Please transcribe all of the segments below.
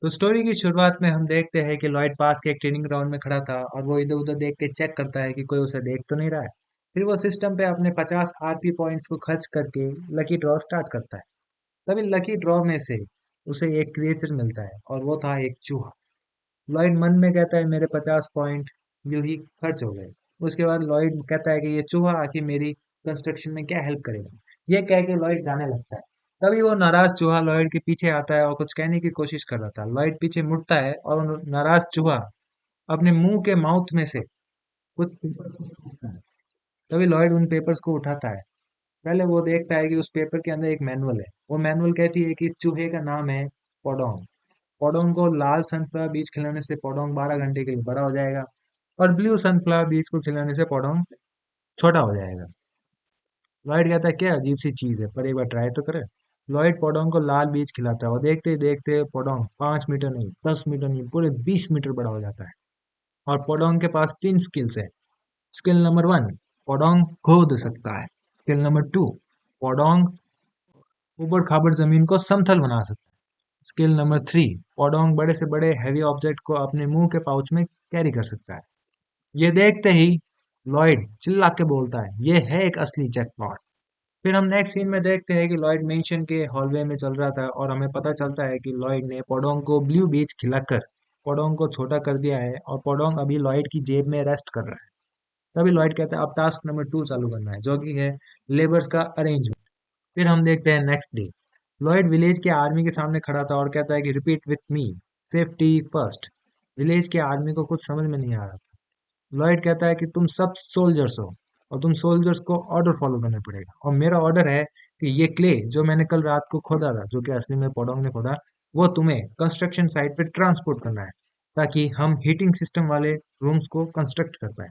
तो स्टोरी की शुरुआत में हम देखते हैं कि लॉयड पास के एक ट्रेनिंग ग्राउंड में खड़ा था और वो इधर उधर देख के चेक करता है कि कोई उसे देख तो नहीं रहा है। फिर वो सिस्टम पे अपने 50 आरपी पॉइंट्स को खर्च करके लकी ड्रॉ स्टार्ट करता है। तभी लकी ड्रॉ में से उसे एक क्रिएचर मिलता है और वो था एक चूहा। लॉयड मन में कहता है मेरे 50 पॉइंट यूं ही खर्च हो गए। उसके बाद लॉयड कहता है कि ये चूहा आखिर मेरी कंस्ट्रक्शन में क्या हेल्प करेगा। ये कह के लॉयड जाने लगता है। तभी वो नाराज चूहा लॉयड के पीछे आता है और कुछ कहने की कोशिश कर रहा था। लॉयड पीछे मुड़ता है और वो नाराज चूहा अपने मुंह के माउथ में से कुछ पेपर्स को छूटता है। तभी लॉयड उन पेपर्स को उठाता है। पहले वो देखता है कि उस पेपर के अंदर एक मैनुअल है। वो मैनुअल कहती है कि इस चूहे का नाम है पोडोंग। पोडोंग को लाल सनफ्लावर बीज खिलाने से पोडोंग 12 घंटे के लिए बड़ा हो जाएगा और ब्लू सनफ्लावर बीज को खिलाने से पोडोंग छोटा हो जाएगा। लॉयड कहता है क्या अजीब सी चीज है, पर एक बार ट्राई तो करे। लॉयड पोडोंग को लाल बीज खिलाता है और देखते ही देखते पोडोंग 5 मीटर नहीं, 10 मीटर नहीं, पूरे 20 मीटर बड़ा हो जाता है। और पोडोंग के पास 3 स्किल्स है। स्किल नंबर 1, पोडोंग खोद सकता है। स्किल नंबर 2, पोडोंग ऊबड़ खाबड़ जमीन को समतल बना सकता है। स्किल नंबर 3, पोडोंग बड़े से बड़े हैवी ऑब्जेक्ट को अपने मुंह के पाउच में कैरी कर सकता है। ये देखते ही लॉयड चिल्ला के बोलता है ये है एक असली जैकपॉट। फिर हम नेक्स्ट सीन में देखते हैं कि लॉयड मेंशन के हॉलवे में चल रहा था और हमें पता चलता है कि लॉयड ने पोडोंग को ब्लू बीज खिलाकर पोडोंग को छोटा कर दिया है और पोडोंग अभी लॉयड की जेब में रेस्ट कर रहा है। तभी लॉयड कहता है अब टास्क नंबर 2 चालू करना है, जो कि है लेबर्स का अरेंजमेंट। फिर हम देखते हैं नेक्स्ट डे। लॉयड विलेज के आर्मी के सामने खड़ा था और कहता है कि repeat with me, safety first. Village के आर्मी को कुछ समझ में नहीं आ रहा। लॉयड कहता है कि तुम सब सोल्जर्स हो और तुम सोल्जर्स को ऑर्डर फॉलो करना पड़ेगा और मेरा ऑर्डर है कि ये क्ले जो मैंने कल रात को खोदा था, जो कि असली में पोडोंग ने खोदा, वो तुम्हें कंस्ट्रक्शन साइट पे ट्रांसपोर्ट करना है ताकि हम हीटिंग सिस्टम वाले रूम्स को कंस्ट्रक्ट कर पाए।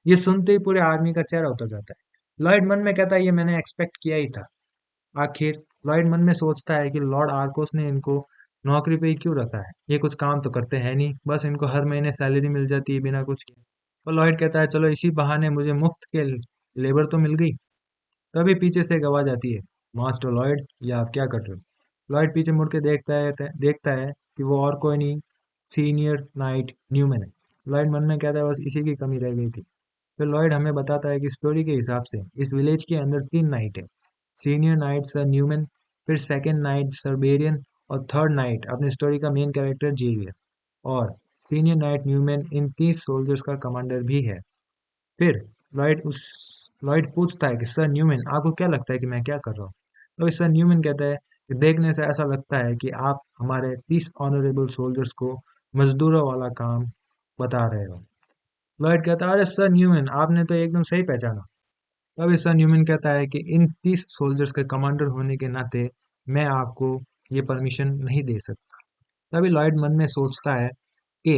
ये सुनते ही पूरे आर्मी का चेहरा उतर जाता है। लॉयड मन में कहता है ये मैंने एक्सपेक्ट किया ही था। आखिर लॉयड मन में सोचता है कि लॉर्ड आर्कोस ने इनको नौकरी पे ही क्यों रखा है, ये कुछ काम तो करते हैं नहीं, बस इनको हर महीने सैलरी मिल जाती है बिना कुछ किए। और लॉयड कहता है चलो इसी बहाने मुझे मुफ्त के लेबर तो मिल गई। तभी पीछे से एक आवाज आती है, मास्टर लॉयड ये आप क्या कर रहे हो। लॉयड पीछे मुड़ के देखता है कि वो और कोई नहीं, सीनियर नाइट न्यूमैन है। लॉयड मन में कहता है बस इसी की कमी रह गई थी। फिर लॉयड हमें बताता है कि स्टोरी के हिसाब से इस विलेज के अंदर 3 नाइट है। सीनियर नाइट सर न्यूमैन, फिर सेकंड नाइट सर बेरियन और थर्ड नाइट अपनी स्टोरी का मेन कैरेक्टर जेवियर। और सीनियर नाइट न्यूमैन इन 30 सोल्जर्स का कमांडर भी है। फिर लॉयड उस लॉयड पूछता है कि सर न्यूमैन आपको क्या लगता है कि मैं क्या कर रहा हूँ। तो सर न्यूमैन कहता है कि देखने से ऐसा लगता है कि आप हमारे 30 ऑनरेबल सोल्जर्स को मजदूरों वाला काम बता रहे हो। लॉयड कहता है अरे सर न्यूमैन आपने तो एकदम सही पहचाना। तब सर न्यूमैन कहता है कि इन 30 सोल्जर्स के कमांडर होने के नाते मैं आपको ये परमिशन नहीं दे सकता। तभी लॉयड मन में सोचता है कि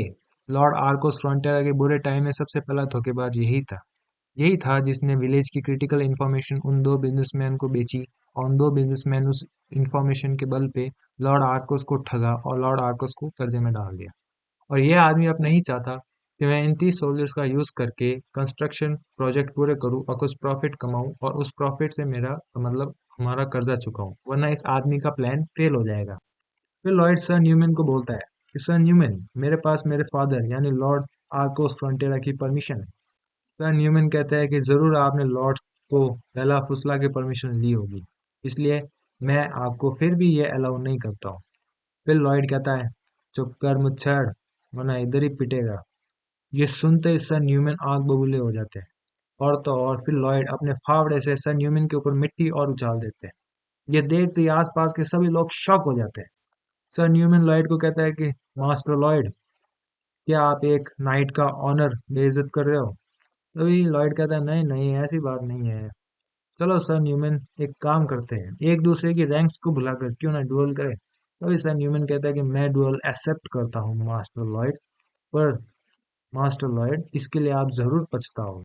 लॉर्ड आर्कोस फ्रंटियर के बुरे टाइम में सबसे पहला धोखेबाज यही था जिसने विलेज की क्रिटिकल इंफॉर्मेशन उन 2 बिजनेसमैन को बेची और उन 2 बिजनेसमैन उस इंफॉर्मेशन के बल पे लॉर्ड आर्कोस को ठगा और लॉर्ड आर्कोस को कर्जे में डाल दिया। और ये आदमी अब नहीं चाहता कि मैं इन 30 सोल्जर्स का यूज करके कंस्ट्रक्शन प्रोजेक्ट पूरे करूं और कुछ प्रॉफिट कमाऊं और उस प्रॉफिट से मेरा मतलब हमारा कर्जा चुकाऊं, वरना इस आदमी का प्लान फेल हो जाएगा। फिर लॉर्ड सर न्यूमैन को बोलता है कि सर न्यूमैन मेरे पास मेरे फादर यानी लॉर्ड आर्कोस फ्रंटेरा की परमिशन है। सर न्यूमैन कहता है कि जरूर आपने लॉर्ड को पहला फुसला के परमिशन ली होगी, इसलिए मैं आपको फिर भी ये अलाउ नहीं करता हूँ। फिर लॉयड कहता है चुप कर मुच्छड़, वरना इधर ही पिटेगा। ये सुनते ही सर न्यूमैन आग बबूले हो जाते हैं। और तो और फिर लॉयड अपने फावड़े से सर न्यूमैन के ऊपर मिट्टी और उछाल देते हैं। ये देखते ही आसपास के सभी लोग शॉक हो जाते हैं। सर न्यूमैन लॉयड को कहता है कि मास्टर लॉयड क्या आप एक नाइट का ऑनर बेइज्जत कर रहे हो। तभी लॉयड कहता है नहीं नहीं ऐसी बात नहीं है। चलो सर न्यूमैन एक काम करते हैं, एक दूसरे की रैंक्स को भुलाकर क्यों ना डुअल करें। तभी सर न्यूमैन कहता है कि मैं डुअल एक्सेप्ट करता हूँ मास्टर लॉयड, पर मास्टर लॉयड इसके लिए आप जरूर पछताओगे।